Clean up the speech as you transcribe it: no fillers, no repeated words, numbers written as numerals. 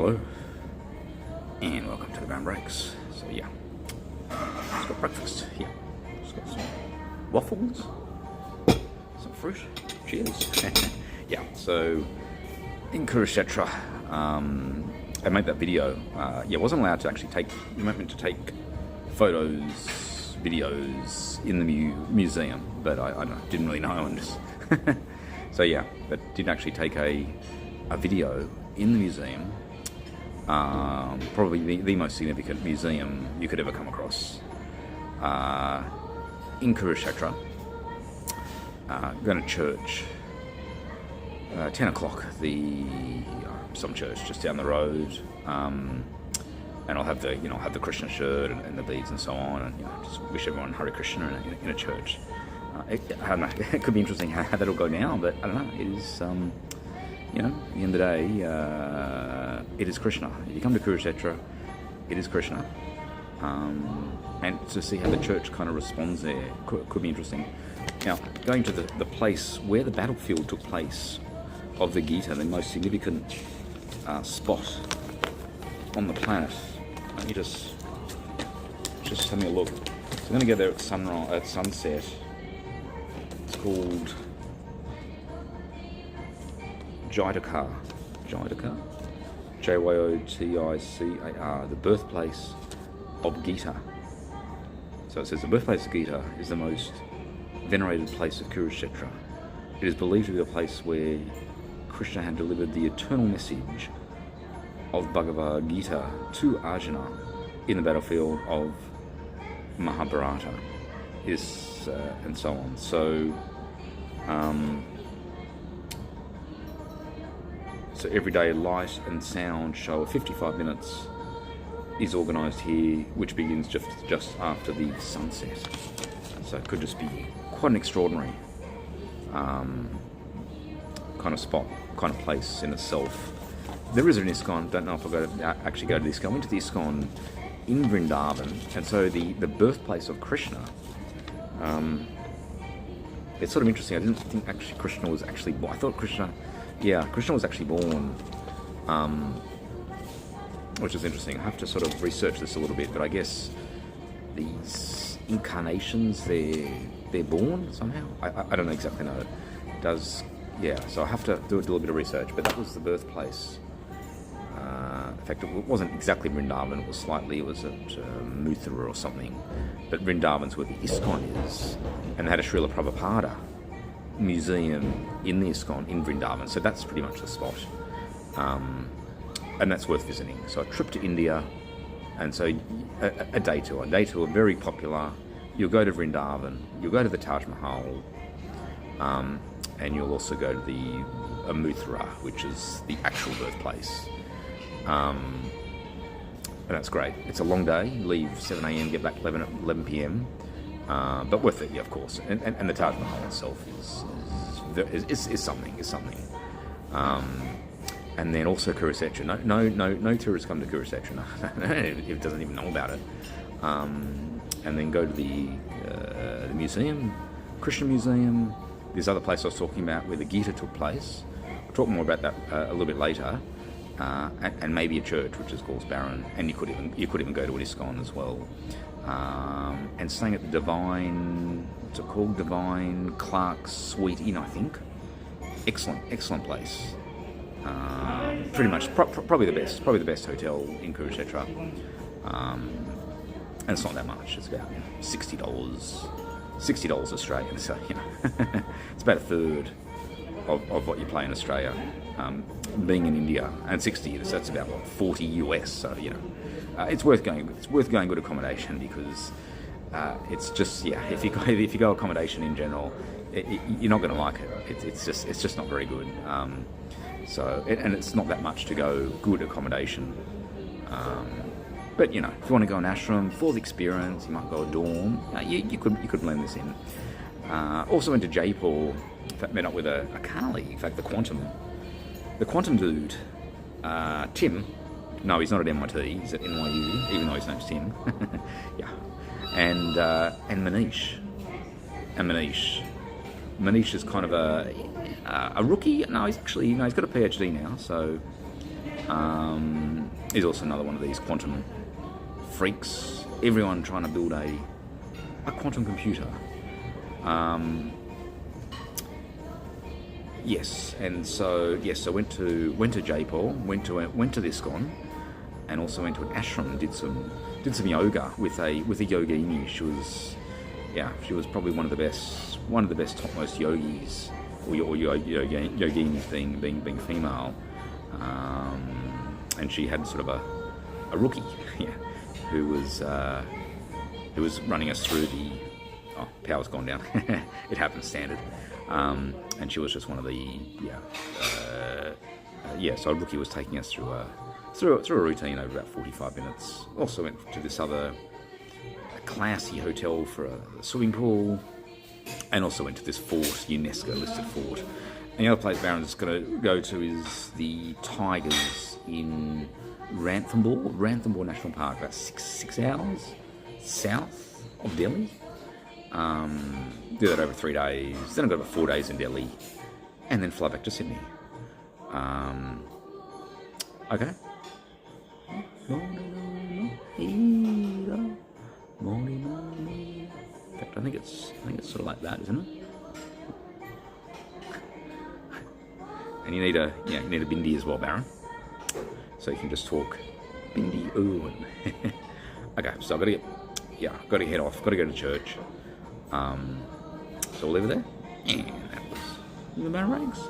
Hello, and welcome to the Brown Breaks. So yeah, just got breakfast here. Just got some waffles, some fruit. Cheers. Yeah, so in Kurukshetra, I made that video. Wasn't allowed to actually take, you weren't meant to take photos, videos in the museum, but I don't know, didn't really know, and just so yeah, but did actually take a video in the museum. Probably the most significant museum you could ever come across in Kurukshetra. Going to church, 10 o'clock, some church just down the road, and I'll have the Krishna shirt and the beads and so on, and just wish everyone Hare Krishna in a church. I don't know, it could be interesting how that'll go now, but I don't know, it is, at the end of the day, it is Krishna. If you come to Kurukshetra, it is Krishna. And to see how the church kind of responds there could be interesting. Now, going to the place where the battlefield took place of the Gita, the most significant spot on the planet. Let me just have me a look. So I'm going to go there at sunset. It's called Jyotikar, Jyotikar, the birthplace of Gita. So it says the birthplace of Gita is the most venerated place of Kurukshetra. It is believed to be the place where Krishna had delivered the eternal message of Bhagavad Gita to Arjuna in the battlefield of Mahabharata, and so on. So, so everyday light and sound show of 55 minutes is organised here, which begins just after the sunset. So it could just be quite an extraordinary kind of spot, kind of place in itself. There is an ISKCON. Don't know if I've got to actually go to the ISKCON. I went to the ISKCON in Vrindavan, and so the birthplace of Krishna. It's sort of interesting. I didn't think actually Krishna was actually born. I thought Krishna was actually born, which is interesting. I have to sort of research this a little bit, but I guess these incarnations, they're born somehow. I don't exactly know. So I have to do a little bit of research, but that was the birthplace. In fact, it wasn't exactly Vrindavan, it was at Mathura or something, but Vrindavan's where the ISKCON is, and they had a Srila Prabhupada museum in the ISKCON in Vrindavan, so that's pretty much the spot, and that's worth visiting. So a trip to India, and so a day tour, very popular. You'll go to Vrindavan, you'll go to the Taj Mahal, and you'll also go to the Mathura, which is the actual birthplace. And that's great. It's a long day. You leave 7 a.m, get back 11 p.m. But worth it, yeah, of course. And the Taj Mahal itself is something. And then also Kurukshetra. No tourists come to Kurukshetra. No, it doesn't even know about it. And then go to the museum, Krishna Museum. This other place I was talking about where the Gita took place. I'll talk more about that a little bit later. And maybe a church, which is called Baron, and you could even go to an ISKCON as well. And staying at the Divine Clark's Suite Inn, I think. Excellent place. Pretty much, probably the best hotel in Kurukshetra. And it's not that much. It's about $60 Australian. So it's about a third of what you pay in Australia. Being in India, and 60, that's about 40 US. So it's worth going. It's worth going good accommodation because it's just if you go accommodation in general, you're not going to like it. It's just not very good. So it's not that much to go good accommodation. But if you want to go an ashram for the experience, you might go a dorm. You could blend this in. Also went to Jaipur. In fact, met up with a Kali. In fact, the quantum dude, Tim. No, he's not at MIT. He's at NYU, even though his name's Tim. Yeah, and Manish. And Manish is kind of a rookie. No, he's got a PhD now. So He's also another one of these quantum freaks. Everyone trying to build a quantum computer. Yes, and so went to Jaipur, went to ISKCON, and also went to an ashram. Did some yoga with a yogini. She was probably one of the best topmost yogis, or yoginis being female. And she had sort of a rookie, who was running us through the. Oh, power's gone down. It happens standard. And she was just one of the So Rookie was taking us through a routine over about 45 minutes. Also went to this other classy hotel for a swimming pool, and also went to this fort, UNESCO listed fort. And the other place Baron's going to go to is the Tigers in Ranthambore National Park, about six hours south of Delhi. Do that over 3 days. Then I've got about 4 days in Delhi, and then fly back to Sydney. Okay. In fact, I think it's sort of like that, isn't it? And you need a bindi as well, so you can just talk bindi Owen. Okay, so I've got to head off. Got to go to church. So we'll leave it there. And that was the Baron Rags.